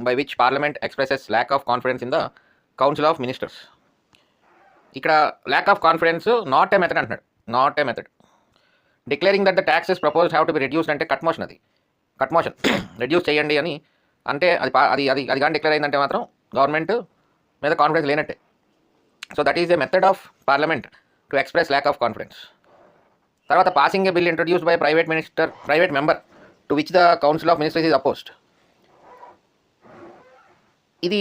by which Parliament expresses lack of confidence in the Council of Ministers. ఇక్కడ lack of confidence not a method అంటున్నాడు. Not a method. Declaring that the taxes propose have to be reduced అంటే cut motion. అది cut motion reduce చేయండి అని అంటే అది కానీ declare అయిందంటే మాత్రం గవర్నమెంట్ మీద కాన్ఫిడెన్స్ లేనట్టే. So that is a method of parliament to express lack of confidence. తర్వాత passing a bill introduced by private member to which the council of ministers is opposed. ఇది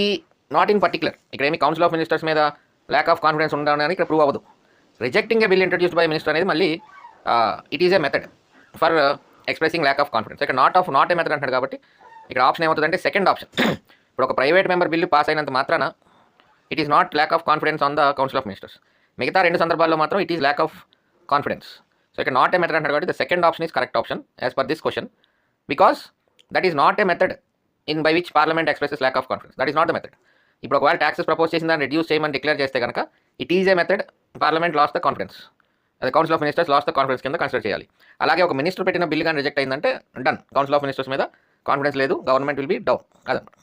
నాట్ ఇన్ పర్టికులర్. ఇక్కడ ఏమి council of ministers మీద lakh of confidence ఉండాలని ఇక్కడ prove అవ్వదు. Rejecting A bill introduced by minister అనేది మళ్ళీ it is a method for expressing lakh of confidence. ఇక్కడ నాట్ ఏ మెథడ్ అంటాడు కాబట్టి ఇక్కడ ఆప్షన్ ఏమవుతుందంటే సెకండ్ ఆప్షన్. ఇప్పుడు ఒక ప్రైవేట్ మెంబర్ బిల్లు పాస్ అయినంత మాత్రాన it is not lakh of confidence on the council of ministers. మిగతా రెండు సందర్భాల్లో మాత్రం it is lakh of confidence. So ఇక్కడ నాట్ ఏ మెథడ్ అంటాడు కాబట్టి the second option is correct option as per this question, because that is not a method in by which parliament expresses lakh of confidence. That is not the method. ఇప్పుడు ఒకవేళ taxes propose చేసిన దాన్ని reduce చేయమని declare చేస్తే కనుక it is a method parliament loss the confidence, అది council of ministers loss the confidence కింద consider చేయాలి. అలాగే ఒక మినిస్టర్ పెట్టిన బిల్ కానీ రిజెక్ట్ అయిందంటే డన్, కౌన్సిల్ ఆఫ్ మినిస్టర్స్ మీద కాన్ఫిడెన్స్ లేదు, గవర్నమెంట్ విల్ బి డౌన్. అదనమాట.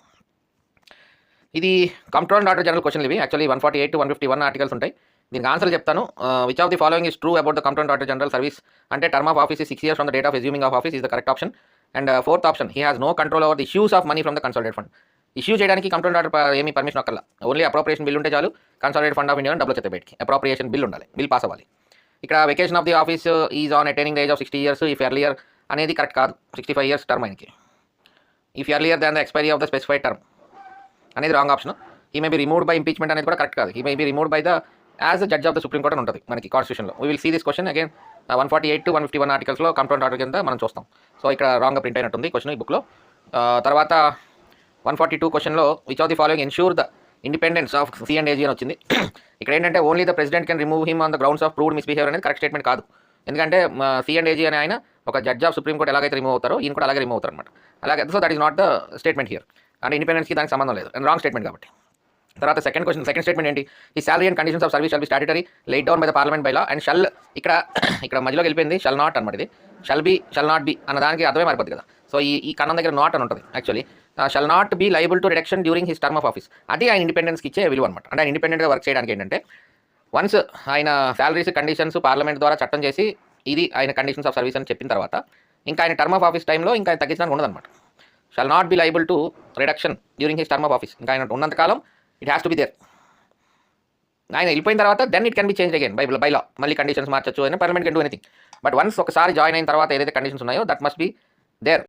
ఇది కంట్రోల్ ఆర్డర్ జనరల్ క్వశ్చన్లు ఇవి. యాక్చువల్లీ 148 to 151 ఆర్టికల్స్ ఉంటాయి. దీనికి ఆన్సర్ చెప్తాను. Which of the following is true about the control order general service అంటే term of office 6 years from the date of assuming of office is the correct option. And fourth option, he has no control over the issues of money from the consolidate fund. Issue చేయడానికి control order ఏమీ permission అక్కర్లా, only appropriation bill ఉంటే చాలు. Consolidate fund of India డబ్బులు వచ్చే బయటికి appropriation bill ఉండాలి, bill pass అవ్వాలి. ఇక్కడ vacation of the office is on attaining the age of 60 years if earlier అనేది కరెక్ట్ కాదు. 65 years టర్మ్ ఆయనకి. If earlier than the expiry of the specified term అనేది wrong option. He may be removed by impeachment అనేది కూడా correct కాదు. He may be removed by the as the judge of the supreme court అని ఉంటుంది మనకి కాన్స్టిట్యూషన్లో. We will see this question again 148 to 151 ఆర్టికల్స్లో control order కింద మనం చూస్తాం. సో ఇక్కడ రాంగ్గా ప్రింట్ అయినట్టుంది క్వశ్చన్ ఈ బుక్లో. తర్వాత 142 క్వశ్చన్లో which of the following ensure the independence of C&AG అని వచ్చింది. ఇక్కడ ఏంటంటే only the president can remove him on the grounds of proved misbehaviour అనేది కరెక్ట్ స్టేట్మెంట్ కాదు. ఎందుకంటే C&AG అనే ఆయన ఒక జడ్జ్ ఆఫ్ సుప్రీం కోర్ట్ ఎలాగైతే రిమూవ్ అవుతారో ఈయన కూడా అలాగే రిమూవ్ అవుతారు అనమాట. అలాగే so that is not the statement here. అంటే ఇండిపెండెన్స్కి దానికి సంబంధం లేదు, అండ్ రాంగ్ స్టేట్మెంట్ కాబట్టి. తర్వాత సెకండ్ స్టేట్మెంట్ ఏంటి? ఈ salary and conditions of service shall be statutory light down by the parliament by law and shall ఇక్కడ మధ్యలోకి వెళ్ళిపోయింది షల్ నాట్ అనమాట. ఇది షల్ నాట్ బి అన్న దానికి అర్థమే మారిపోద్ది కదా. సో ఈ కన్నం దగ్గర నాట్ అని ఉంటుంది. Actually shall not be liable to reduction during his term of office. అది ఆయన ఇండిపెండెన్స్కి ఇచ్చే విలువ అనమాట. అంటే ఆయన ఇండిపెండెంట్గా వర్క్ చేయడానికి ఏంటంటే వన్స్ ఆయన శాలరీస్ కండిషన్స్ పార్లమెంట్ ద్వారా చట్టం చేసి ఇది ఆయన కండిషన్స్ ఆఫ్ సర్వీస్ అని చెప్పిన తర్వాత ఇంకా ఆయన టర్మ్ ఆఫ్ ఆఫీస్ టైంలో ఇంకా ఆయన తగ్గించడానికి ఉండదన్నమాట. Shall not be liable to reduction during his term of office. ఇంకా ఆయన ఉన్నంతకాలం it has to be there. ఆయన వెళ్ళిపోయిన తర్వాత then it can be change again by law. మళ్ళీ కండిషన్స్ మార్చచ్చు అని parliament can do anything. But once ఒకసారి జాయిన్ అయిన తర్వాత ఏదైతే కండిషన్స్ ఉన్నాయో దట్ మస్ట్ బి దేర్.